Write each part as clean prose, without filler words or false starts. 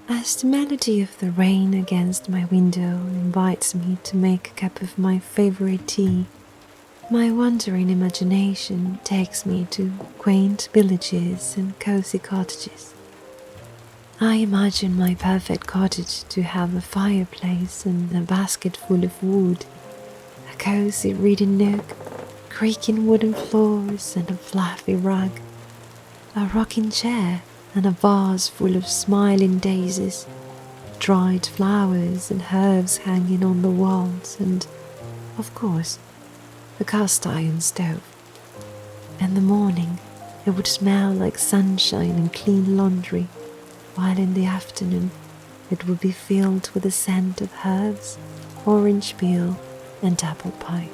as the melody of the rain against my window invites me to make a cup of my favorite tea, my wandering imagination takes me to quaint villages and cozy cottages. I imagine my perfect cottage to have a fireplace and a basket full of wood, a cozy reading nook, creaking wooden floors and a fluffy rug, a rocking chair and a vase full of smiling daisies, dried flowers and herbs hanging on the walls, and, of course, a cast iron stove. In the morning, it would smell like sunshine and clean laundry, while in the afternoon, it would be filled with the scent of herbs, orange peel, and apple pie.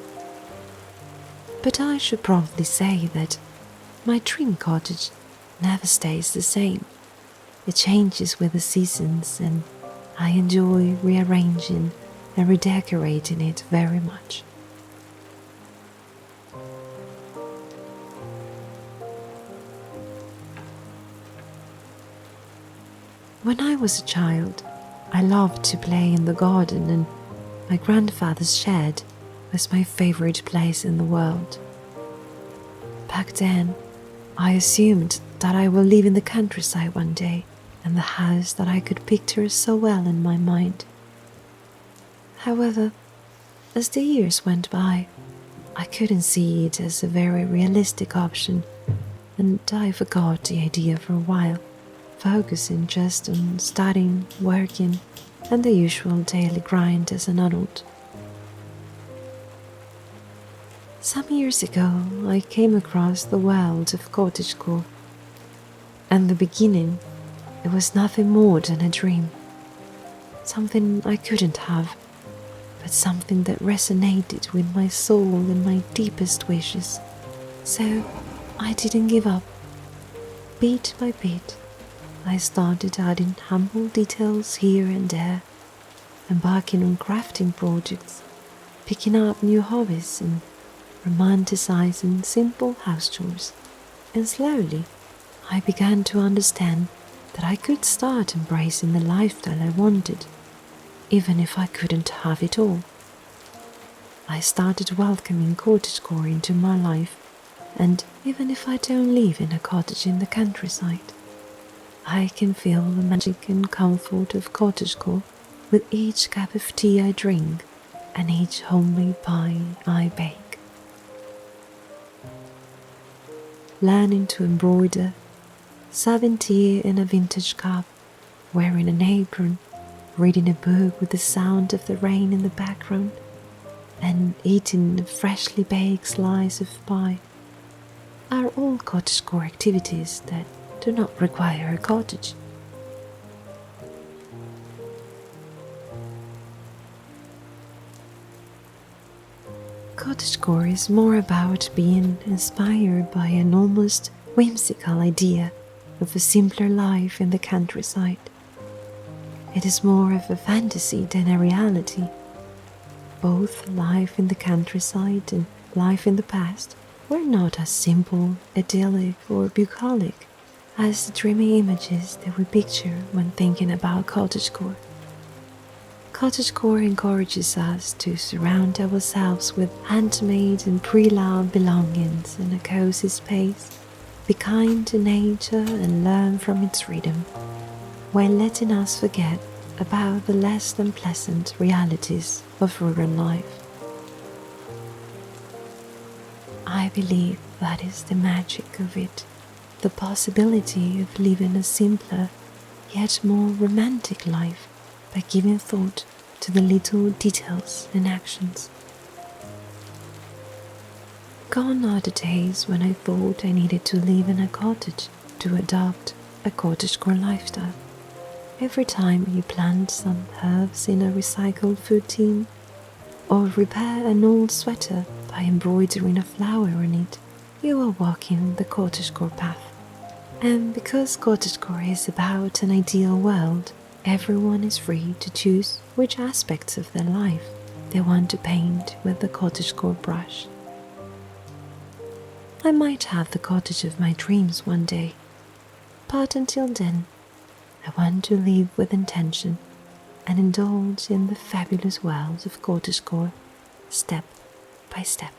But I should probably say that my dream cottage never stays the same. It changes with the seasons, and I enjoy rearranging and redecorating it very much. When I was a child, I loved to play in the garden, and my grandfather's shed was my favorite place in the world. Back then, I assumed that I will live in the countryside one day, in the house that I could picture so well in my mind. However, as the years went by, I couldn't see it as a very realistic option, and I forgot the idea for a while, focusing just on studying, working, and the usual daily grind as an adult. Some years ago, I came across the world of cottagecore. In the beginning, it was nothing more than a dream, something I couldn't have, but something that resonated with my soul and my deepest wishes. So I didn't give up. Bit by bit, I started adding humble details here and there, embarking on crafting projects, picking up new hobbies, and romanticizing simple house chores. And slowly, I began to understand that I could start embracing the lifestyle I wanted, even if I couldn't have it all. I started welcoming cottagecore into my life, and even if I don't live in a cottage in the countryside, I can feel the magic and comfort of cottagecore with each cup of tea I drink and each homemade pie I bake. Learning to embroider, serving tea in a vintage cup, wearing an apron, reading a book with the sound of the rain in the background, and eating a freshly baked slice of pie are all cottagecore activities that do not require a cottage. Cottagecore is more about being inspired by an almost whimsical idea of a simpler life in the countryside. It is more of a fantasy than a reality. Both life in the countryside and life in the past were not as simple, idyllic, or bucolic as the dreamy images that we picture when thinking about cottagecore. Cottagecore encourages us to surround ourselves with handmade and pre-loved belongings in a cozy space, be kind to nature and learn from its rhythm, while letting us forget about the less than pleasant realities of rural life. I believe that is the magic of it, the possibility of living a simpler, yet more romantic life by giving thought to the little details and actions. Gone are the days when I thought I needed to live in a cottage to adopt a cottagecore lifestyle. Every time you plant some herbs in a recycled food tin, or repair an old sweater by embroidering a flower on it, you are walking the cottagecore path. And because cottagecore is about an ideal world, everyone is free to choose which aspects of their life they want to paint with the cottagecore brush. I might have the cottage of my dreams one day, but until then, I want to live with intention and indulge in the fabulous world of Cottagecor step by step.